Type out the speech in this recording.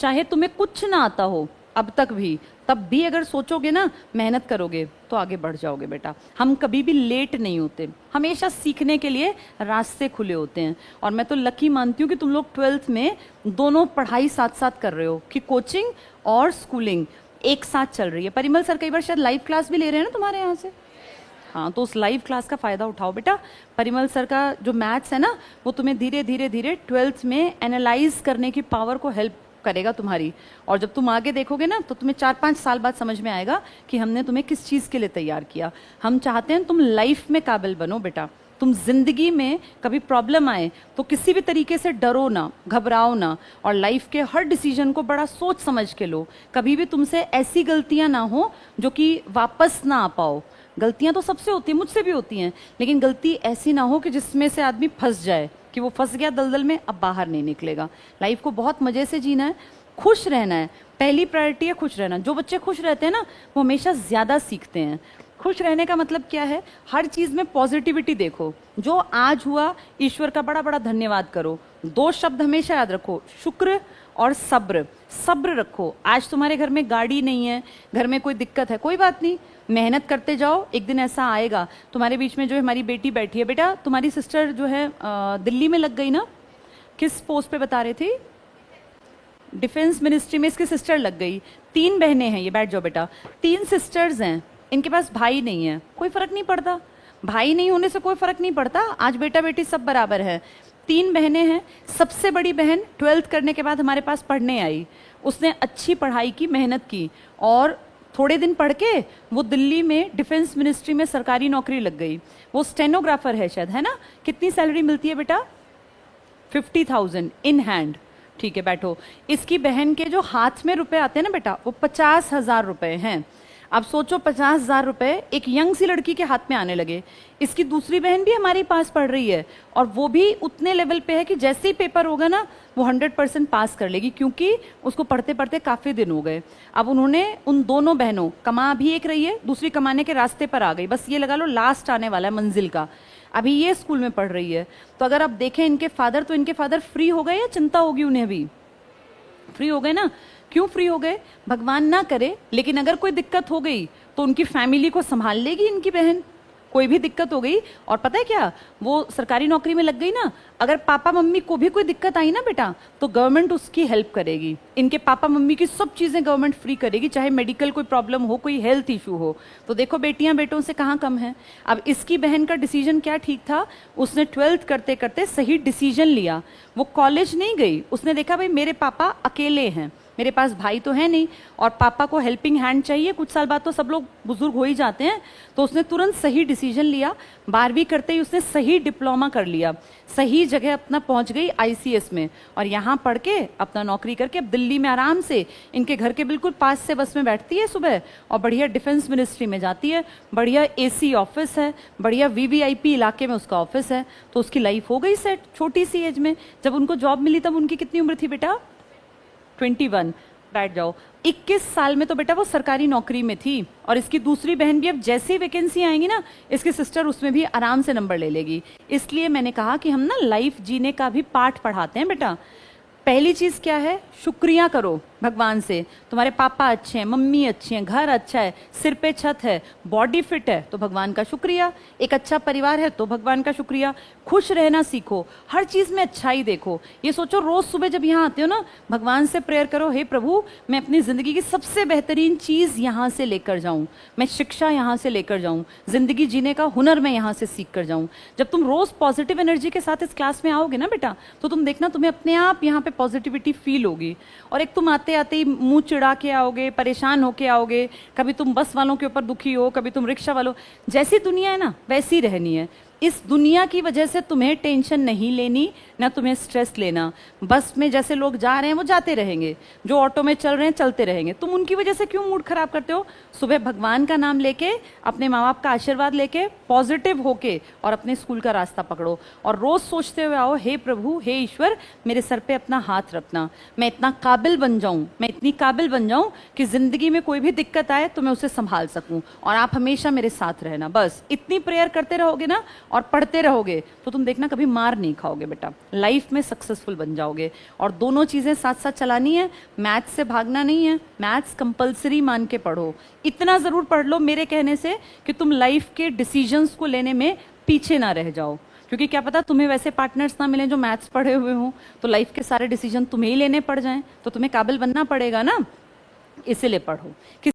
चाहे तुम्हें कुछ ना आता हो अब तक भी, तब भी अगर सोचोगे ना, मेहनत करोगे तो आगे बढ़ जाओगे बेटा। हम कभी भी लेट नहीं होते, हमेशा सीखने के लिए रास्ते खुले होते हैं। और मैं तो लकी मानती हूँ कि तुम लोग 12th में दोनों पढ़ाई साथ साथ कर रहे हो, कि कोचिंग और स्कूलिंग एक साथ चल रही है। परिमल सर कई बार शायद लाइव क्लास भी ले रहे हैं ना तुम्हारे यहाँ से। हाँ, तो उस लाइव क्लास का फ़ायदा उठाओ बेटा। परिमल सर का जो मैथ्स है ना, वो तुम्हें धीरे धीरे धीरे 12th में एनालाइज करने की पावर को हेल्प करेगा तुम्हारी। और जब तुम आगे देखोगे ना, तो तुम्हें 4-5 साल बाद समझ में आएगा कि हमने तुम्हें किस चीज़ के लिए तैयार किया। हम चाहते हैं तुम लाइफ में काबिल बनो बेटा। तुम जिंदगी में कभी प्रॉब्लम आए तो किसी भी तरीके से डरो ना, घबराओ ना, और लाइफ के हर डिसीजन को बड़ा सोच समझ के लो। कभी भी तुमसे ऐसी गलतियां ना हो जो कि वापस ना आ पाओ। गलतियां तो सबसे होती हैं, मुझसे भी होती हैं, लेकिन गलती ऐसी ना हो कि जिसमें से आदमी फंस जाए, कि वो फंस गया दलदल में, अब बाहर नहीं निकलेगा। लाइफ को बहुत मजे से जीना है, खुश रहना है। पहली प्रायोरिटी है खुश रहना। जो बच्चे खुश रहते हैं ना, वो हमेशा ज्यादा सीखते हैं। खुश रहने का मतलब क्या है? हर चीज में पॉजिटिविटी देखो। जो आज हुआ, ईश्वर का बड़ा बड़ा धन्यवाद करो। 2 शब्द हमेशा याद रखो, शुक्र और सब्र। सब्र रखो। आज तुम्हारे घर में गाड़ी नहीं है, घर में कोई दिक्कत है, कोई बात नहीं, मेहनत करते जाओ, एक दिन ऐसा आएगा। तुम्हारे बीच में जो हमारी बेटी बैठी है, बेटा तुम्हारी सिस्टर जो है दिल्ली में लग गई ना, किस पोस्ट पे बता रहे थे? डिफेंस मिनिस्ट्री में इसकी सिस्टर लग गई। 3 बहनें हैं ये, बैठ जाओ बेटा। 3 सिस्टर्स हैं, इनके पास भाई नहीं है, कोई फर्क नहीं पड़ता। भाई नहीं होने से कोई फर्क नहीं पड़ता, आज बेटा बेटी सब बराबर है। 3 बहनें हैं। सबसे बड़ी बहन 12th करने के बाद हमारे पास पढ़ने आई। उसने अच्छी पढ़ाई की, मेहनत की, और थोड़े दिन पढ़ के वो दिल्ली में डिफेंस मिनिस्ट्री में सरकारी नौकरी लग गई। वो स्टेनोग्राफर है शायद, है ना? कितनी सैलरी मिलती है बेटा? 50,000 इन हैंड। ठीक है, बैठो। इसकी बहन के जो हाथ में रुपए आते हैं ना बेटा, वो 50,000 रुपए हैं। अब सोचो, 50,000 रुपए एक यंग सी लड़की के हाथ में आने लगे। इसकी दूसरी बहन भी हमारे पास पढ़ रही है, और वो भी उतने लेवल पे है कि जैसे ही पेपर होगा ना, वो 100% पास कर लेगी, क्योंकि उसको पढ़ते पढ़ते काफी दिन हो गए। अब उन्होंने उन दोनों बहनों, कमा भी एक रही है, दूसरी कमाने के रास्ते पर आ गई, बस ये लगा लो लास्ट आने वाला है मंजिल का। अभी ये स्कूल में पढ़ रही है। तो अगर आप देखें इनके फादर, तो इनके फादर फ्री हो गए या चिंता होगी उन्हें? भी फ्री हो गए ना। क्यों फ्री हो गए? भगवान ना करे, लेकिन अगर कोई दिक्कत हो गई तो उनकी फैमिली को संभाल लेगी इनकी बहन। कोई भी दिक्कत हो गई, और पता है क्या, वो सरकारी नौकरी में लग गई ना, अगर पापा मम्मी को भी कोई दिक्कत आई ना बेटा, तो गवर्नमेंट उसकी हेल्प करेगी। इनके पापा मम्मी की सब चीजें गवर्नमेंट फ्री करेगी, चाहे मेडिकल कोई प्रॉब्लम हो, कोई हेल्थ इशू हो। तो देखो बेटियां बेटों से कहाँ कम है। अब इसकी बहन का डिसीजन क्या ठीक था? उसने 12th करते करते सही डिसीजन लिया। वो कॉलेज नहीं गई, उसने देखा भाई मेरे पापा अकेले हैं, मेरे पास भाई तो है नहीं, और पापा को हेल्पिंग हैंड चाहिए। कुछ साल बाद तो सब लोग बुजुर्ग हो ही जाते हैं। तो उसने तुरंत सही डिसीजन लिया। 12वीं करते ही उसने सही डिप्लोमा कर लिया, सही जगह अपना पहुंच गई ICS में, और यहाँ पढ़ के अपना नौकरी करके अब दिल्ली में आराम से इनके घर के बिल्कुल पास से बस में बैठती है सुबह, और बढ़िया डिफेंस मिनिस्ट्री में जाती है। बढ़िया AC ऑफिस है, बढ़िया VVIP इलाके में उसका ऑफिस है। तो उसकी लाइफ हो गई सेट छोटी सी एज में। जब उनको जॉब मिली तब उनकी कितनी उम्र थी बेटा? 21। बैठ जाओ। 21 साल में तो बेटा वो सरकारी नौकरी में थी। और इसकी दूसरी बहन भी अब जैसी वैकेंसी आएंगी ना, इसकी सिस्टर उसमें भी आराम से नंबर ले लेगी। इसलिए मैंने कहा कि हम ना लाइफ जीने का भी पाठ पढ़ाते हैं बेटा। पहली चीज क्या है? शुक्रिया करो भगवान से। तुम्हारे पापा अच्छे हैं, मम्मी अच्छी हैं, घर अच्छा है, सिर पे छत है, बॉडी फिट है, तो भगवान का शुक्रिया। एक अच्छा परिवार है तो भगवान का शुक्रिया। खुश रहना सीखो, हर चीज में अच्छाई देखो। ये सोचो रोज सुबह जब यहाँ आते हो ना, भगवान से प्रेयर करो, हे प्रभु मैं अपनी जिंदगी की सबसे बेहतरीन चीज यहाँ से लेकर जाऊं, मैं शिक्षा यहाँ से लेकर जाऊं, जिंदगी जीने का हुनर मैं यहाँ से सीख कर जाऊं। जब तुम रोज पॉजिटिव एनर्जी के साथ इस क्लास में आओगे ना बेटा, तो तुम देखना तुम्हें अपने आप यहाँ पे पॉजिटिविटी फील होगी। और एक तुम आते आते ही मुंह चिढ़ा के आओगे, परेशान होके आओगे, कभी तुम बस वालों के ऊपर दुखी हो, कभी तुम रिक्शा वालों। जैसी दुनिया है ना वैसी रहनी है। इस दुनिया की वजह से तुम्हें टेंशन नहीं लेनी, ना तुम्हें स्ट्रेस लेना। बस में जैसे लोग जा रहे हैं वो जाते रहेंगे, जो ऑटो में चल रहे हैं चलते रहेंगे। तुम उनकी वजह से क्यों मूड खराब करते हो? सुबह भगवान का नाम लेके, अपने माँ बाप का आशीर्वाद लेके, पॉजिटिव होके, और अपने स्कूल का रास्ता पकड़ो। और रोज सोचते हुए आओ, हे प्रभु हे ईश्वर मेरे सर पे अपना हाथ रखना, मैं इतना काबिल बन जाऊं, मैं इतनी काबिल बन जाऊं कि जिंदगी में कोई भी दिक्कत आए तो मैं उसे संभाल सकूं, और आप हमेशा मेरे साथ रहना। बस इतनी प्रेयर करते रहोगे ना, और पढ़ते रहोगे तो तुम देखना कभी मार नहीं खाओगे बेटा, लाइफ में सक्सेसफुल बन जाओगे। और दोनों चीजें साथ साथ चलानी है, मैथ्स से भागना नहीं है, मैथ्स कंपलसरी मान के पढ़ो। इतना जरूर पढ़ लो मेरे कहने से कि तुम लाइफ के डिसीजंस को लेने में पीछे ना रह जाओ, क्योंकि क्या पता तुम्हें वैसे पार्टनर्स ना मिले जो मैथ्स पढ़े हुए हों, तो लाइफ के सारे डिसीजन तुम्हें ही लेने पड़ जाएं, तो तुम्हें काबिल बनना पड़ेगा ना, इसीलिए पढ़ो।